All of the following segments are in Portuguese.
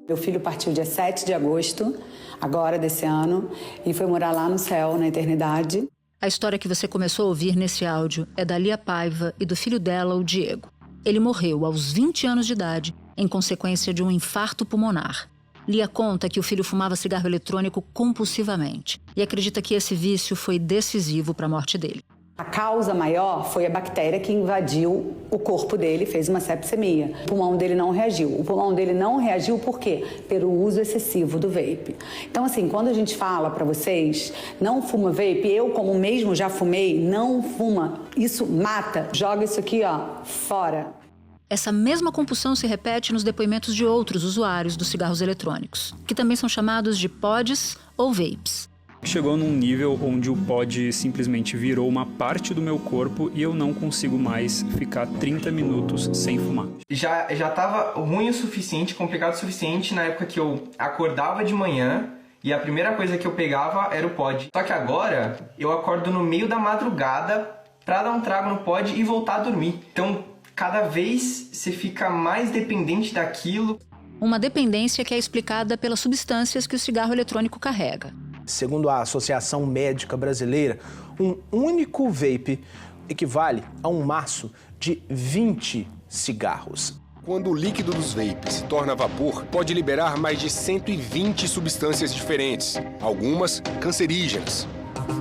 Meu filho partiu dia 7 de agosto, agora desse ano, e foi morar lá no céu, na eternidade. A história que você começou a ouvir nesse áudio é da Lia Paiva e do filho dela, o Diego. Ele morreu aos 20 anos de idade, em consequência de um infarto pulmonar. Lia conta que o filho fumava cigarro eletrônico compulsivamente e acredita que esse vício foi decisivo para a morte dele. A causa maior foi a bactéria que invadiu o corpo dele, fez uma sepsemia. O pulmão dele não reagiu. O pulmão dele não reagiu por quê? Pelo uso excessivo do vape. Então, assim, quando a gente fala para vocês, não fuma vape, eu como mesmo já fumei, não fuma, isso mata. Joga isso aqui, ó, fora. Essa mesma compulsão se repete nos depoimentos de outros usuários dos cigarros eletrônicos, que também são chamados de pods ou vapes. Chegou num nível onde o pod simplesmente virou uma parte do meu corpo e eu não consigo mais ficar 30 minutos sem fumar. Já tava ruim o suficiente, complicado o suficiente na época que eu acordava de manhã e a primeira coisa que eu pegava era o pod. Só que agora eu acordo no meio da madrugada pra dar um trago no pod e voltar a dormir. Então, cada vez você fica mais dependente daquilo. Uma dependência que é explicada pelas substâncias que o cigarro eletrônico carrega. Segundo a Associação Médica Brasileira, um único vape equivale a um maço de 20 cigarros. Quando o líquido dos vapes se torna vapor, pode liberar mais de 120 substâncias diferentes, algumas cancerígenas.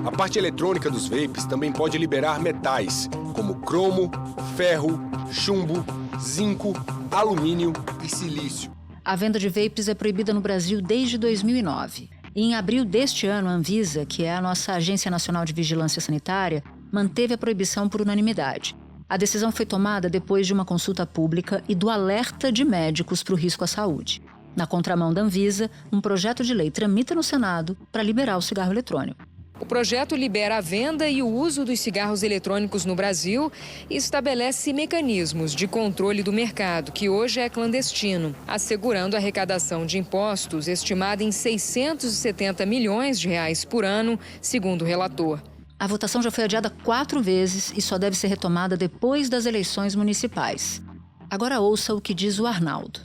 A parte eletrônica dos vapes também pode liberar metais, como cromo, ferro, chumbo, zinco, alumínio e silício. A venda de vapes é proibida no Brasil desde 2009. E em abril deste ano, a Anvisa, que é a nossa Agência Nacional de Vigilância Sanitária, manteve a proibição por unanimidade. A decisão foi tomada depois de uma consulta pública e do alerta de médicos para o risco à saúde. Na contramão da Anvisa, um projeto de lei tramita no Senado para liberar o cigarro eletrônico. O projeto libera a venda e o uso dos cigarros eletrônicos no Brasil e estabelece mecanismos de controle do mercado, que hoje é clandestino, assegurando a arrecadação de impostos estimada em 670 milhões de reais por ano, segundo o relator. A votação já foi adiada 4 vezes e só deve ser retomada depois das eleições municipais. Agora ouça o que diz o Arnaldo.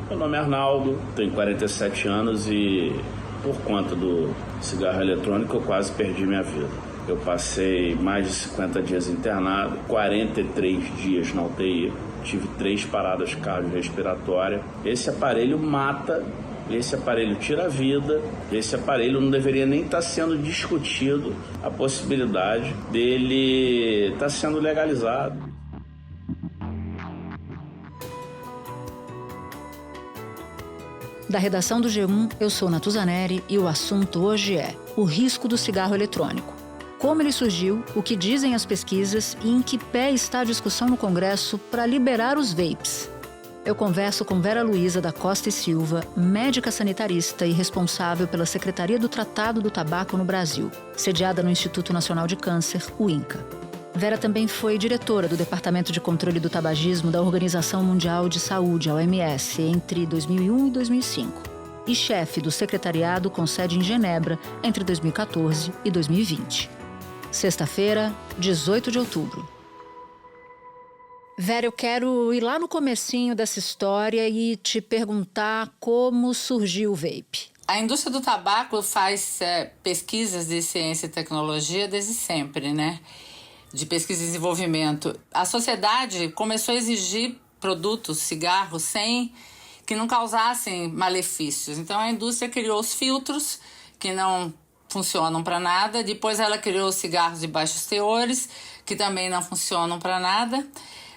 Meu nome é Arnaldo, tenho 47 anos e por conta do cigarro eletrônico eu quase perdi minha vida. Eu passei mais de 50 dias internado, 43 dias na UTI, tive 3 paradas cardiorrespiratórias. Esse aparelho mata, esse aparelho tira a vida, esse aparelho não deveria nem estar sendo discutido a possibilidade dele estar sendo legalizado. Da redação do G1, eu sou Natuzaneri e o assunto hoje é o risco do cigarro eletrônico. Como ele surgiu, o que dizem as pesquisas e em que pé está a discussão no Congresso para liberar os vapes. Eu converso com Vera Luísa da Costa e Silva, médica sanitarista e responsável pela Secretaria do Tratado do Tabaco no Brasil, sediada no Instituto Nacional de Câncer, o INCA. Vera também foi diretora do Departamento de Controle do Tabagismo da Organização Mundial de Saúde, a OMS, entre 2001 e 2005. E chefe do secretariado com sede em Genebra entre 2014 e 2020. Sexta-feira, 18 de outubro. Vera, eu quero ir lá no comecinho dessa história e te perguntar como surgiu o vape. A indústria do tabaco faz pesquisas de ciência e tecnologia desde sempre, né? De pesquisa e desenvolvimento. A sociedade começou a exigir produtos, cigarros, que não causassem malefícios. Então a indústria criou os filtros, que não funcionam para nada. Depois ela criou os cigarros de baixos teores, que também não funcionam para nada,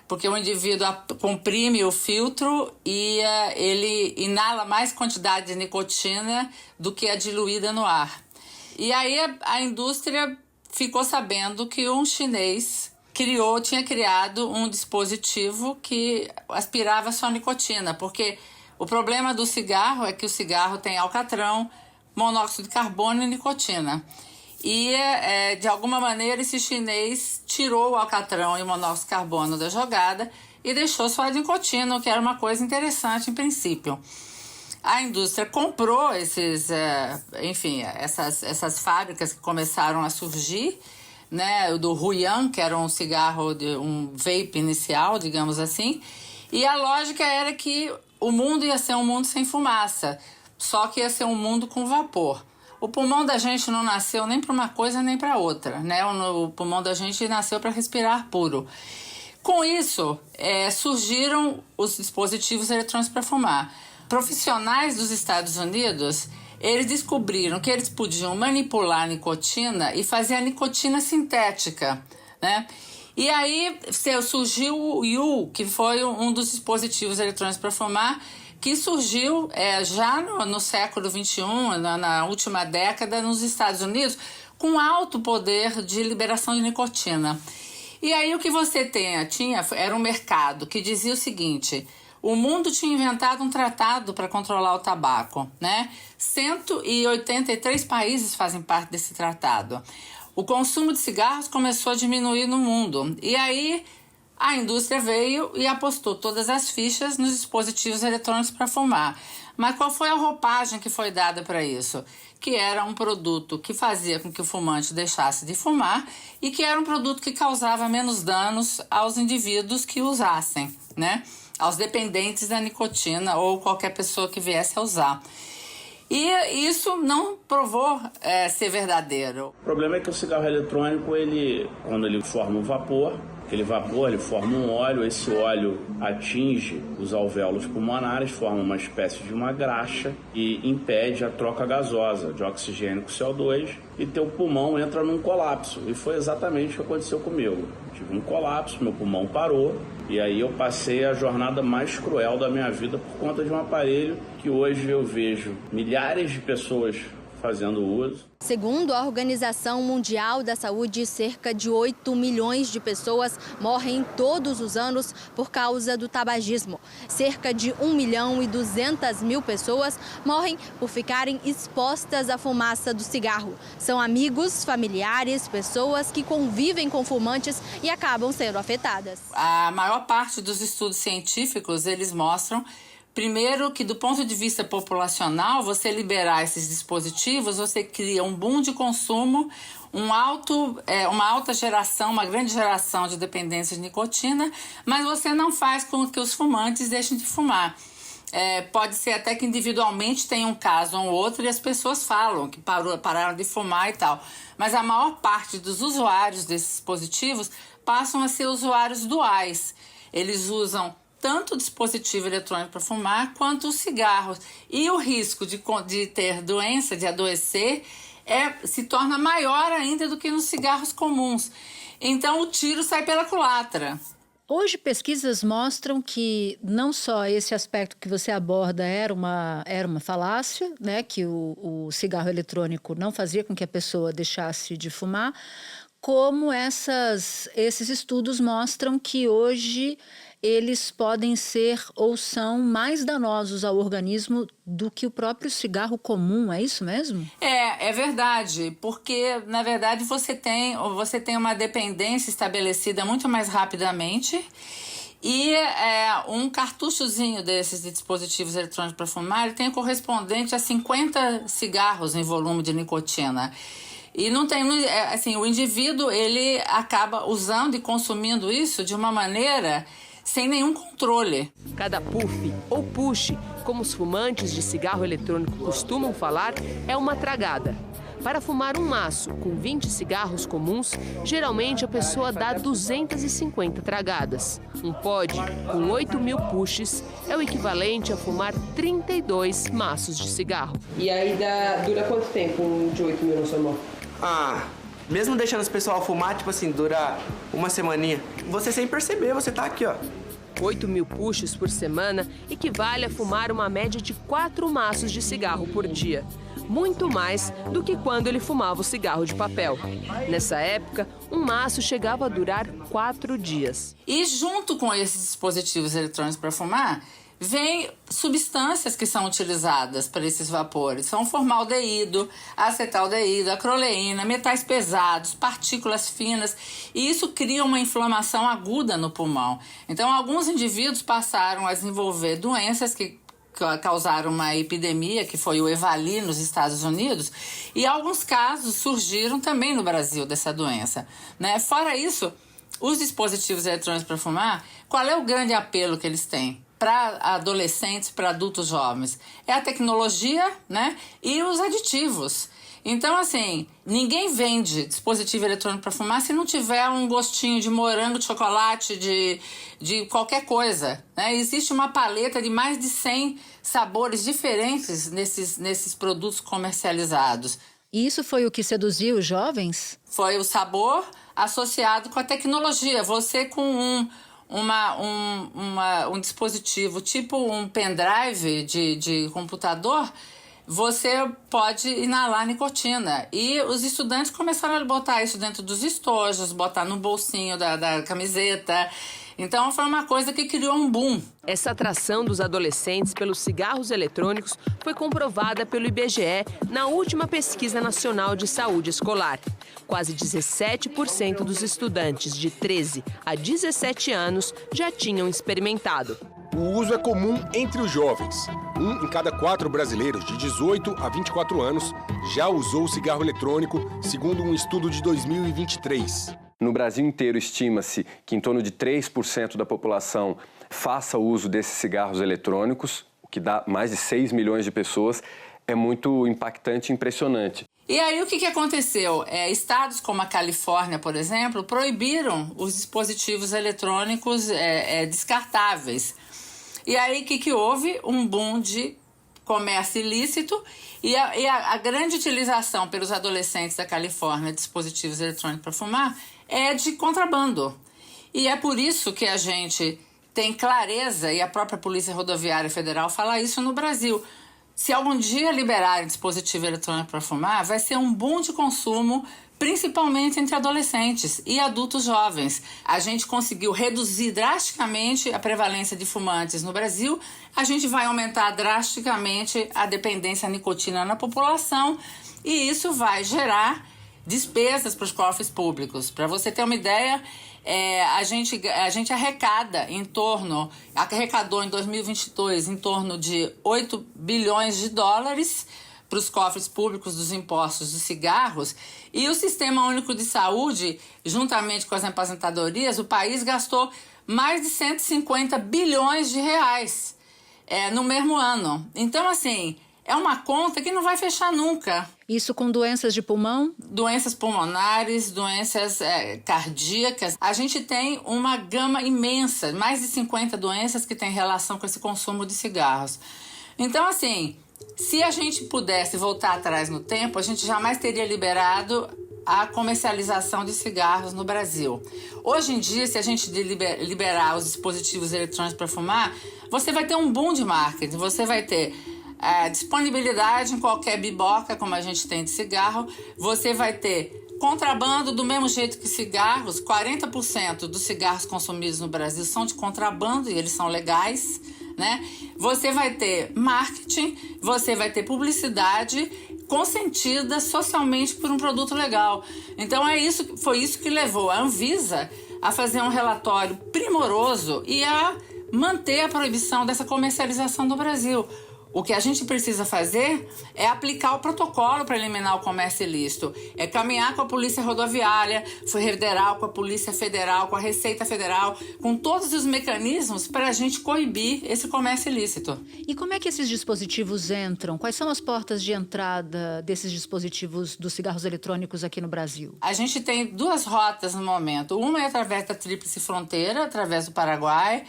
porque o indivíduo comprime o filtro e ele inala mais quantidade de nicotina do que a diluída no ar. E aí a indústria ficou sabendo que um chinês tinha criado um dispositivo que aspirava só nicotina, porque o problema do cigarro é que o cigarro tem alcatrão, monóxido de carbono e nicotina. E, de alguma maneira, esse chinês tirou o alcatrão e o monóxido de carbono da jogada e deixou só a nicotina, o que era uma coisa interessante em princípio. A indústria comprou essas fábricas que começaram a surgir, né, o do Huiyan, que era um cigarro, um vape inicial, digamos assim, e a lógica era que o mundo ia ser um mundo sem fumaça, só que ia ser um mundo com vapor. O pulmão da gente não nasceu nem para uma coisa nem para outra, né? O pulmão da gente nasceu para respirar puro. Com isso, surgiram os dispositivos eletrônicos para fumar. Profissionais dos Estados Unidos, eles descobriram que eles podiam manipular a nicotina e fazer a nicotina sintética, né? E aí surgiu o Juul, que foi um dos dispositivos eletrônicos para fumar, que surgiu já no século XXI, na última década, nos Estados Unidos, com alto poder de liberação de nicotina. E aí o que você tinha era um mercado que dizia o seguinte: o mundo tinha inventado um tratado para controlar o tabaco, né? 183 países fazem parte desse tratado. O consumo de cigarros começou a diminuir no mundo. E aí a indústria veio e apostou todas as fichas nos dispositivos eletrônicos para fumar. Mas qual foi a roupagem que foi dada para isso? Que era um produto que fazia com que o fumante deixasse de fumar e que era um produto que causava menos danos aos indivíduos que usassem, né? Aos dependentes da nicotina ou qualquer pessoa que viesse a usar. E isso não provou ser verdadeiro. O problema é que o cigarro eletrônico, quando ele forma um vapor, aquele vapor ele forma um óleo, esse óleo atinge os alvéolos pulmonares, forma uma espécie de uma graxa e impede a troca gasosa de oxigênio com CO2 e teu pulmão entra num colapso. E foi exatamente o que aconteceu comigo. Tive um colapso, meu pulmão parou e aí eu passei a jornada mais cruel da minha vida por conta de um aparelho que hoje eu vejo milhares de pessoas fazendo uso. Segundo a Organização Mundial da Saúde, cerca de 8 milhões de pessoas morrem todos os anos por causa do tabagismo. Cerca de 1.200.000 pessoas morrem por ficarem expostas à fumaça do cigarro. São amigos, familiares, pessoas que convivem com fumantes e acabam sendo afetadas. A maior parte dos estudos científicos, eles mostram primeiro que do ponto de vista populacional, você liberar esses dispositivos, você cria um boom de consumo, uma alta geração, uma grande geração de dependência de nicotina, mas você não faz com que os fumantes deixem de fumar. Pode ser até que individualmente tenha um caso ou outro e as pessoas falam que pararam de fumar e tal. Mas a maior parte dos usuários desses dispositivos passam a ser usuários duais. Eles usam tanto o dispositivo eletrônico para fumar quanto os cigarros. E o risco de ter doença, de adoecer, se torna maior ainda do que nos cigarros comuns. Então o tiro sai pela culatra. Hoje, pesquisas mostram que não só esse aspecto que você aborda era uma falácia, né, que o cigarro eletrônico não fazia com que a pessoa deixasse de fumar, como esses estudos mostram que hoje eles podem ser ou são mais danosos ao organismo do que o próprio cigarro comum, é isso mesmo? É verdade, porque na verdade você tem uma dependência estabelecida muito mais rapidamente e um cartuchozinho desses dispositivos eletrônicos para fumar ele tem correspondente a 50 cigarros em volume de nicotina. E não tem, assim, o indivíduo ele acaba usando e consumindo isso de uma maneira sem nenhum controle. Cada puff ou push, como os fumantes de cigarro eletrônico costumam falar, é uma tragada. Para fumar um maço com 20 cigarros comuns, geralmente a pessoa dá 250 tragadas. Um pod com 8.000 pushes é o equivalente a fumar 32 maços de cigarro. E aí dura quanto tempo um de 8.000 na sua mão? Mesmo deixando os pessoal fumar, tipo assim, dura uma semaninha. Você sem perceber, você tá aqui, ó. 8.000 pushes por semana equivale a fumar uma média de 4 maços de cigarro por dia. Muito mais do que quando ele fumava o cigarro de papel. Nessa época, um maço chegava a durar 4 dias. E junto com esses dispositivos eletrônicos para fumar, vem substâncias que são utilizadas para esses vapores. São formaldeído, acetaldeído, acroleína, metais pesados, partículas finas. E isso cria uma inflamação aguda no pulmão. Então, alguns indivíduos passaram a desenvolver doenças que causaram uma epidemia, que foi o EVALI nos Estados Unidos, e alguns casos surgiram também no Brasil dessa doença, né? Fora isso, os dispositivos eletrônicos para fumar, qual é o grande apelo que eles têm? para adolescentes, para adultos jovens? É a tecnologia, né? E os aditivos. Então, assim, ninguém vende dispositivo eletrônico para fumar se não tiver um gostinho de morango, de chocolate, de qualquer coisa, né? Existe uma paleta de mais de 100 sabores diferentes nesses produtos comercializados. E isso foi o que seduziu os jovens? Foi o sabor associado com a tecnologia. Você com um dispositivo tipo um pendrive de computador, você pode inalar nicotina. E os estudantes começaram a botar isso dentro dos estojos, botar no bolsinho da camiseta. Então foi uma coisa que criou um boom. Essa atração dos adolescentes pelos cigarros eletrônicos foi comprovada pelo IBGE na última pesquisa nacional de saúde escolar. Quase 17% dos estudantes de 13 a 17 anos já tinham experimentado. O uso é comum entre os jovens. 1 em cada 4 brasileiros de 18 a 24 anos já usou o cigarro eletrônico, segundo um estudo de 2023. No Brasil inteiro, estima-se que em torno de 3% da população faça uso desses cigarros eletrônicos, o que dá mais de 6 milhões de pessoas. É muito impactante e impressionante. E aí o que aconteceu? Estados como a Califórnia, por exemplo, proibiram os dispositivos eletrônicos descartáveis. E aí o que houve? Um boom de comércio ilícito e a grande utilização pelos adolescentes da Califórnia de dispositivos eletrônicos para fumar é de contrabando. E é por isso que a gente tem clareza, e a própria Polícia Rodoviária Federal fala isso no Brasil. Se algum dia liberarem dispositivo eletrônico para fumar, vai ser um boom de consumo, principalmente entre adolescentes e adultos jovens. A gente conseguiu reduzir drasticamente a prevalência de fumantes no Brasil, a gente vai aumentar drasticamente a dependência à nicotina na população e isso vai gerar despesas para os cofres públicos. Para você ter uma ideia, a gente arrecadou em 2022 em torno de 8 bilhões de dólares para os cofres públicos dos impostos dos cigarros e o Sistema Único de Saúde, juntamente com as aposentadorias, o país gastou mais de 150 bilhões de reais no mesmo ano. Então, assim, é uma conta que não vai fechar nunca. Isso com doenças de pulmão? Doenças pulmonares, doenças cardíacas. A gente tem uma gama imensa, mais de 50 doenças que têm relação com esse consumo de cigarros. Então, assim, se a gente pudesse voltar atrás no tempo, a gente jamais teria liberado a comercialização de cigarros no Brasil. Hoje em dia, se a gente liberar os dispositivos eletrônicos para fumar, você vai ter um boom de marketing, você vai ter disponibilidade em qualquer biboca, como a gente tem de cigarro, você vai ter contrabando do mesmo jeito que cigarros. 40% dos cigarros consumidos no Brasil são de contrabando e eles são legais, né? Você vai ter marketing, você vai ter publicidade consentida socialmente por um produto legal. Então foi isso que levou a Anvisa a fazer um relatório primoroso e a manter a proibição dessa comercialização no Brasil. O que a gente precisa fazer é aplicar o protocolo para eliminar o comércio ilícito. É caminhar com a Polícia Rodoviária Federal, com a Polícia Federal, com a Receita Federal, com todos os mecanismos para a gente coibir esse comércio ilícito. E como é que esses dispositivos entram? Quais são as portas de entrada desses dispositivos dos cigarros eletrônicos aqui no Brasil? A gente tem 2 rotas no momento. Uma é através da Tríplice Fronteira, através do Paraguai,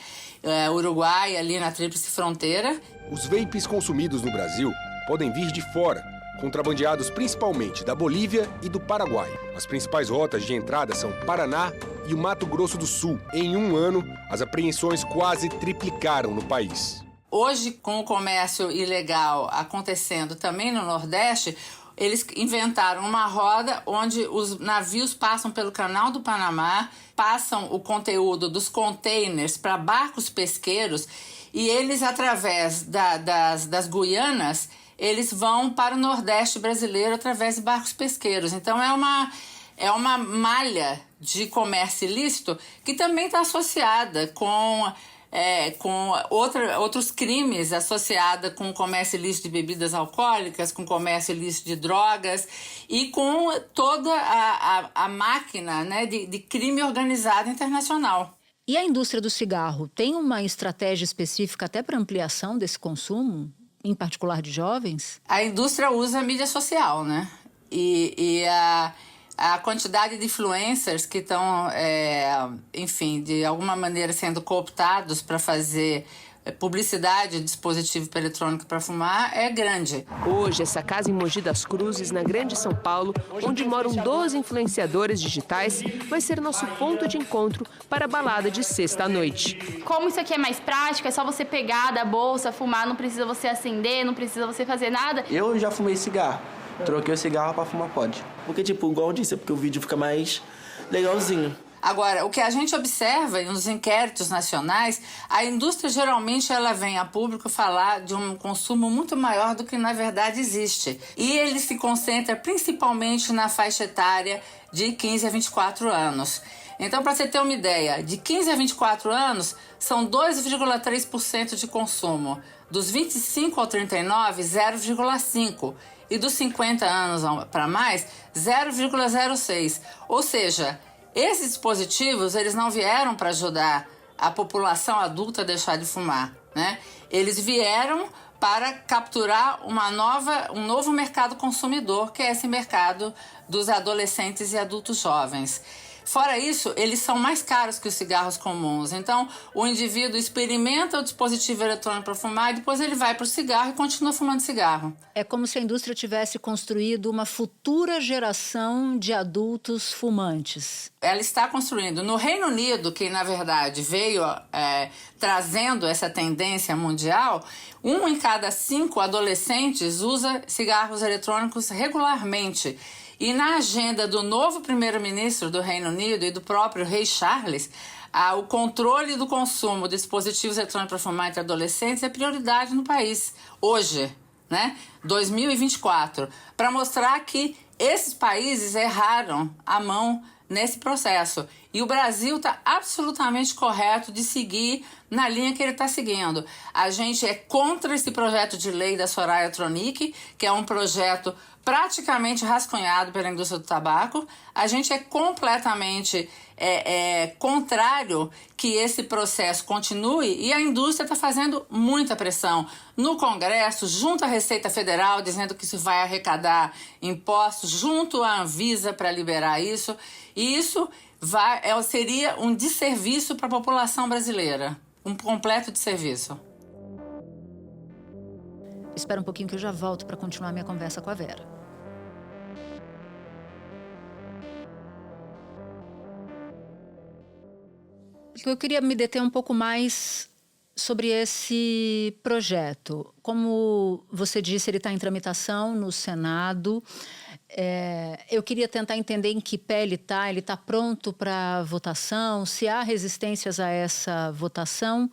Uruguai, ali na Tríplice Fronteira. Os vapes consumidos no Brasil podem vir de fora, contrabandeados principalmente da Bolívia e do Paraguai. As principais rotas de entrada são Paraná e o Mato Grosso do Sul. Em um ano, as apreensões quase triplicaram no país. Hoje, com o comércio ilegal acontecendo também no Nordeste, eles inventaram uma roda onde os navios passam pelo Canal do Panamá, passam o conteúdo dos containers para barcos pesqueiros e eles, através das Guianas, eles vão para o Nordeste brasileiro através de barcos pesqueiros. Então é uma malha de comércio ilícito que também está associada com outros crimes associados com o comércio ilícito de bebidas alcoólicas, com o comércio ilícito de drogas e com toda a máquina, né, de crime organizado internacional. E a indústria do cigarro tem uma estratégia específica até para ampliação desse consumo, em particular de jovens? A indústria usa a mídia social, né? E a quantidade de influencers que estão, enfim, de alguma maneira sendo cooptados para fazer publicidade de dispositivo eletrônico para fumar é grande. Hoje, essa casa em Mogi das Cruzes, na Grande São Paulo, onde moram 12 influenciadores digitais, vai ser nosso ponto de encontro para a balada de sexta-noite. Como isso aqui é mais prático, é só você pegar da bolsa, fumar, não precisa você acender, não precisa você fazer nada. Eu já fumei cigarro, troquei o cigarro para fumar pod. Porque, tipo, igual eu disse, é porque o vídeo fica mais legalzinho. Agora, o que a gente observa nos inquéritos nacionais, a indústria geralmente ela vem a público falar de um consumo muito maior do que na verdade existe. E ele se concentra principalmente na faixa etária de 15 a 24 anos. Então, para você ter uma ideia, de 15 a 24 anos são 2,3% de consumo. Dos 25 ao 39, 0,5%. E dos 50 anos para mais, 0,06%. Ou seja, esses dispositivos, eles não vieram para ajudar a população adulta a deixar de fumar, né? Eles vieram para capturar um novo mercado consumidor, que é esse mercado dos adolescentes e adultos jovens. Fora isso, eles são mais caros que os cigarros comuns. Então, o indivíduo experimenta o dispositivo eletrônico para fumar e depois ele vai para o cigarro e continua fumando cigarro. É como se a indústria tivesse construído uma futura geração de adultos fumantes. Ela está construindo. No Reino Unido, que na verdade veio trazendo essa tendência mundial, 1 em cada 5 adolescentes usa cigarros eletrônicos regularmente. E na agenda do novo primeiro-ministro do Reino Unido e do próprio rei Charles, o controle do consumo de dispositivos eletrônicos para fumar entre adolescentes é prioridade no país, hoje, né? 2024, para mostrar que esses países erraram a mão nesse processo. E o Brasil está absolutamente correto de seguir na linha que ele está seguindo. A gente é contra esse projeto de lei da Soraya Tronic, que é um projeto praticamente rascunhado pela indústria do tabaco. A gente é completamente contrário que esse processo continue e a indústria está fazendo muita pressão no Congresso, junto à Receita Federal, dizendo que isso vai arrecadar impostos, junto à Anvisa para liberar isso. E isso seria um desserviço para a população brasileira, um completo desserviço. Espera um pouquinho que eu já volto para continuar minha conversa com a Vera. Eu queria me deter um pouco mais sobre esse projeto. Como você disse, ele está em tramitação no Senado. Eu queria tentar entender em que pé ele está. Ele está pronto para votação? Se há resistências a essa votação?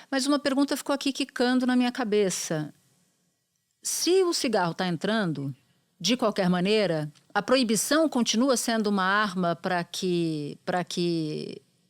Mas uma pergunta ficou aqui quicando na minha cabeça. Se o cigarro está entrando, de qualquer maneira, a proibição continua sendo uma arma para que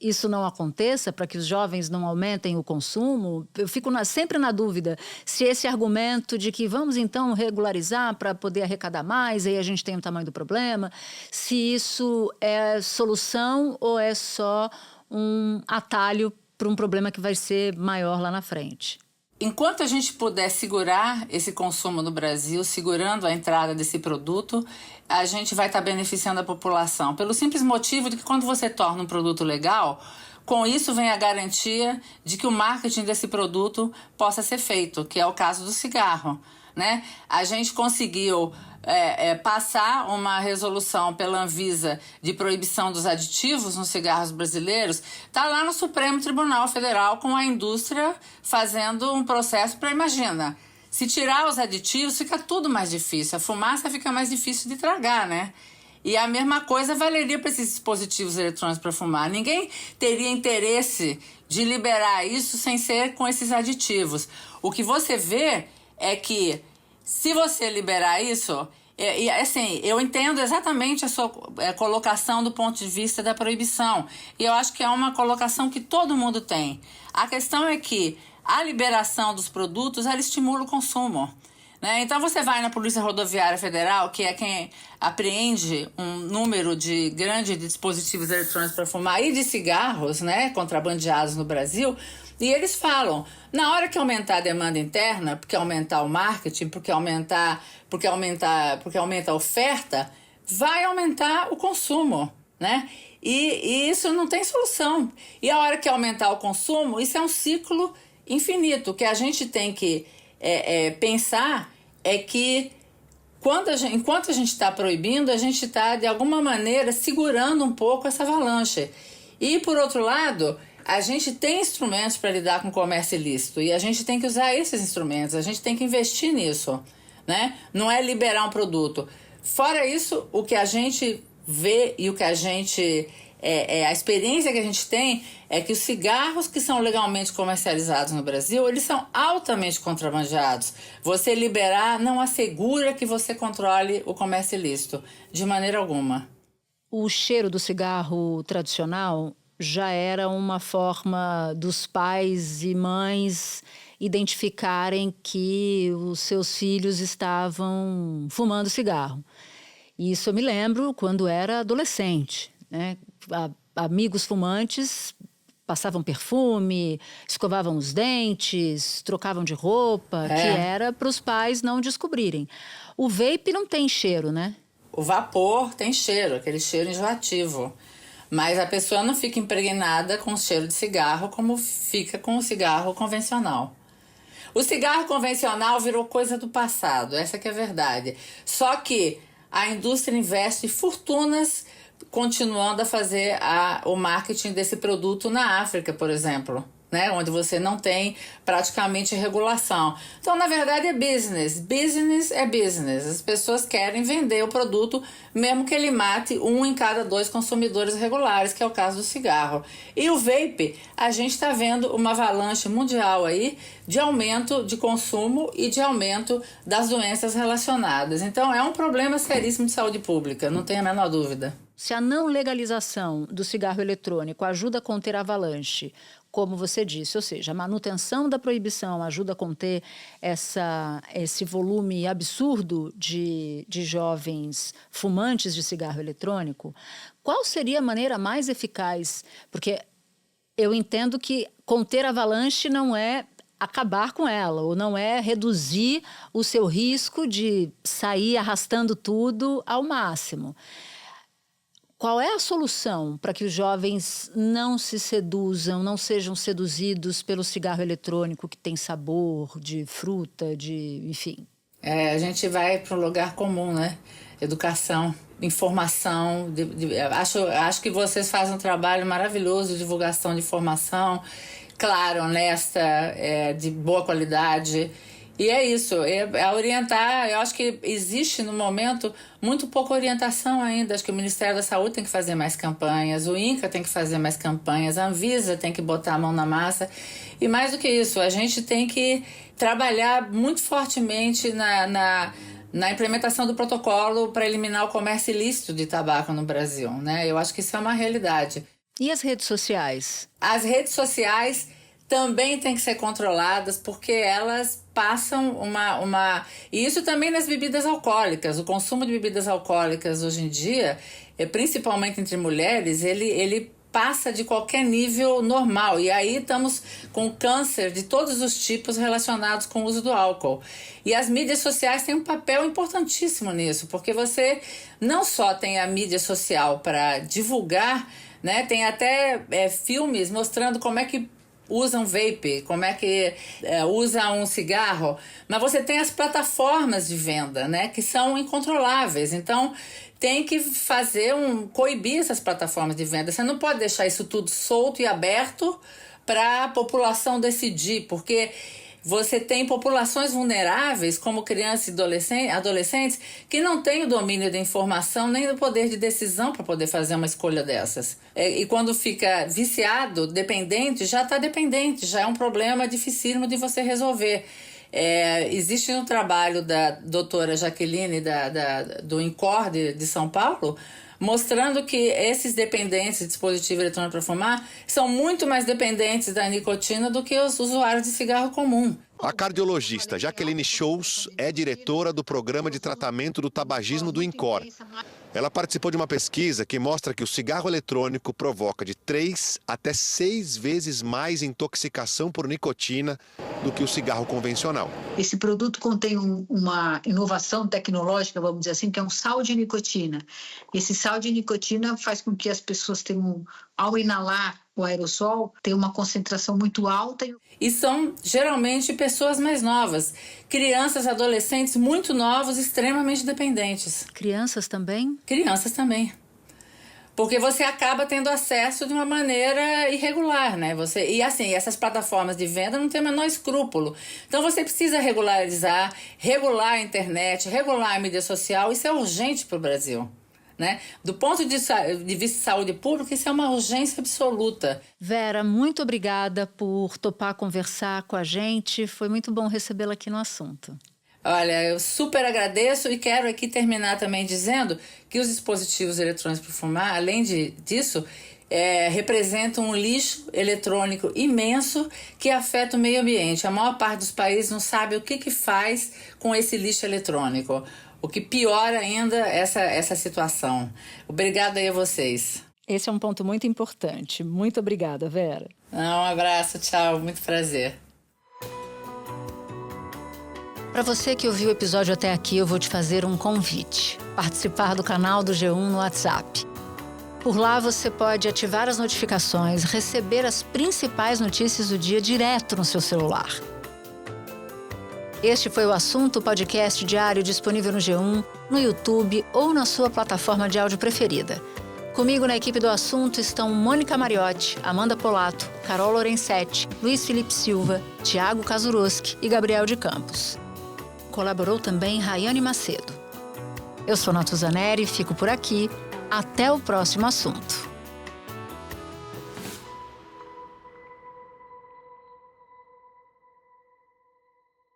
isso não aconteça, para que os jovens não aumentem o consumo? Eu fico sempre na dúvida se esse argumento de que vamos então regularizar para poder arrecadar mais, aí a gente tem o tamanho do problema, se isso é solução ou é só um atalho para um problema que vai ser maior lá na frente. Enquanto a gente puder segurar esse consumo no Brasil, segurando a entrada desse produto, a gente vai estar beneficiando a população. Pelo simples motivo de que quando você torna um produto legal, com isso vem a garantia de que o marketing desse produto possa ser feito, que é o caso do cigarro, né? A gente conseguiu passar uma resolução pela Anvisa de proibição dos aditivos nos cigarros brasileiros. Está lá no Supremo Tribunal Federal com a indústria fazendo um processo para, imagina, se tirar os aditivos fica tudo mais difícil, a fumaça fica mais difícil de tragar, né? E a mesma coisa valeria para esses dispositivos eletrônicos para fumar. Ninguém teria interesse de liberar isso sem ser com esses aditivos. O que você vê é que se você liberar isso, assim, eu entendo exatamente a sua colocação do ponto de vista da proibição. E eu acho que é uma colocação que todo mundo tem. A questão é que a liberação dos produtos, ela estimula o consumo. né? Então você vai na Polícia Rodoviária Federal, que é quem apreende um número grande de dispositivos eletrônicos para fumar e de cigarros, né, contrabandeados no Brasil, e eles falam, na hora que aumentar a demanda interna, porque aumentar o marketing, porque aumenta a oferta, vai aumentar o consumo, né? E isso não tem solução. E a hora que aumentar o consumo, isso é um ciclo infinito. O que a gente tem que pensar é que enquanto a gente está proibindo, a gente está, de alguma maneira, segurando um pouco essa avalanche. E, por outro lado, a gente tem instrumentos para lidar com o comércio ilícito e a gente tem que usar esses instrumentos, a gente tem que investir nisso, né? Não é liberar um produto. Fora isso, o que a gente vê e o que a gente... a experiência que a gente tem é que os cigarros que são legalmente comercializados no Brasil, eles são altamente contrabandeados. Você liberar não assegura que você controle o comércio ilícito, de maneira alguma. O cheiro do cigarro tradicional já era uma forma dos pais e mães identificarem que os seus filhos estavam fumando cigarro. Isso eu me lembro quando era adolescente, né? Amigos fumantes passavam perfume, escovavam os dentes, trocavam de roupa, que era para os pais não descobrirem. O vape não tem cheiro, né? O vapor tem cheiro, aquele cheiro enjoativo. Mas a pessoa não fica impregnada com o cheiro de cigarro como fica com o cigarro convencional. O cigarro convencional virou coisa do passado, essa que é a verdade. Só que a indústria investe fortunas continuando a fazer o marketing desse produto na África, por exemplo, né? Onde você não tem praticamente regulação. Então, na verdade, é business. Business é business. As pessoas querem vender o produto, mesmo que ele mate 1 em cada 2 consumidores regulares, que é o caso do cigarro. E o vape, a gente está vendo uma avalanche mundial aí de aumento de consumo e de aumento das doenças relacionadas. Então, é um problema seríssimo de saúde pública, não tem a menor dúvida. Se a não legalização do cigarro eletrônico ajuda a conter a avalanche, como você disse, ou seja, a manutenção da proibição ajuda a conter esse volume absurdo de jovens fumantes de cigarro eletrônico, qual seria a maneira mais eficaz? Porque eu entendo que conter a avalanche não é acabar com ela, ou não é reduzir o seu risco de sair arrastando tudo ao máximo. Qual é a solução para que os jovens não se seduzam, não sejam seduzidos pelo cigarro eletrônico que tem sabor de fruta, enfim? A gente vai para um lugar comum, né? Educação, informação. Acho que vocês fazem um trabalho maravilhoso de divulgação de informação, clara, honesta, de boa qualidade. E é isso, é orientar. Eu acho que existe no momento muito pouca orientação ainda. Acho que o Ministério da Saúde tem que fazer mais campanhas, o INCA tem que fazer mais campanhas, a Anvisa tem que botar a mão na massa. E mais do que isso, a gente tem que trabalhar muito fortemente na implementação do protocolo para eliminar o comércio ilícito de tabaco no Brasil, né? Eu acho que isso é uma realidade. E as redes sociais? As redes sociais também têm que ser controladas, porque elas passam E isso também nas bebidas alcoólicas. O consumo de bebidas alcoólicas hoje em dia, principalmente entre mulheres, ele passa de qualquer nível normal. E aí estamos com câncer de todos os tipos relacionados com o uso do álcool. E as mídias sociais têm um papel importantíssimo nisso, porque você não só tem a mídia social para divulgar, né? Tem até filmes mostrando como é que usa um vape, como é que usa um cigarro, mas você tem as plataformas de venda, né, que são incontroláveis. Então, tem que coibir essas plataformas de venda. Você não pode deixar isso tudo solto e aberto para a população decidir, porque você tem populações vulneráveis, como crianças e adolescentes, que não têm o domínio da informação nem do poder de decisão para poder fazer uma escolha dessas. E quando fica viciado, dependente, já está dependente, já é um problema dificílimo de você resolver. Existe um trabalho da doutora Jaqueline, do INCOR de São Paulo, mostrando que esses dependentes de dispositivo eletrônico para fumar são muito mais dependentes da nicotina do que os usuários de cigarro comum. A cardiologista Jaqueline Scholz é diretora do Programa de Tratamento do Tabagismo do INCOR. Ela participou de uma pesquisa que mostra que o cigarro eletrônico provoca de 3 até 6 vezes mais intoxicação por nicotina do que o cigarro convencional. Esse produto contém uma inovação tecnológica, vamos dizer assim, que é um sal de nicotina. Esse sal de nicotina faz com que as pessoas tenham, ao inalar o aerossol, tenham uma concentração muito alta. E são geralmente pessoas mais novas, crianças, adolescentes muito novos, extremamente dependentes. Crianças também? Crianças também. Porque você acaba tendo acesso de uma maneira irregular, né? E assim, essas plataformas de venda não têm o menor escrúpulo. Então você precisa regularizar, regular a internet, regular a mídia social. Isso é urgente para o Brasil. Né? Do ponto de vista de saúde pública, isso é uma urgência absoluta. Vera, muito obrigada por topar conversar com a gente. Foi muito bom recebê-la aqui no assunto. Olha, eu super agradeço e quero aqui terminar também dizendo que os dispositivos eletrônicos para fumar, além disso, representam um lixo eletrônico imenso que afeta o meio ambiente. A maior parte dos países não sabe o que faz com esse lixo eletrônico. O que piora ainda essa situação. Obrigada aí a vocês. Esse é um ponto muito importante. Muito obrigada, Vera. Um abraço, tchau, muito prazer. Para você que ouviu o episódio até aqui, eu vou te fazer um convite. Participar do canal do G1 no WhatsApp. Por lá você pode ativar as notificações, receber as principais notícias do dia direto no seu celular. Este foi o Assunto, podcast diário disponível no G1, no YouTube ou na sua plataforma de áudio preferida. Comigo na equipe do Assunto estão Mônica Mariotti, Amanda Polato, Carol Lorenzetti, Luiz Felipe Silva, Tiago Kazuroski e Gabriel de Campos. Colaborou também Rayane Macedo. Eu sou Natuza Neri, fico por aqui. Até o próximo assunto.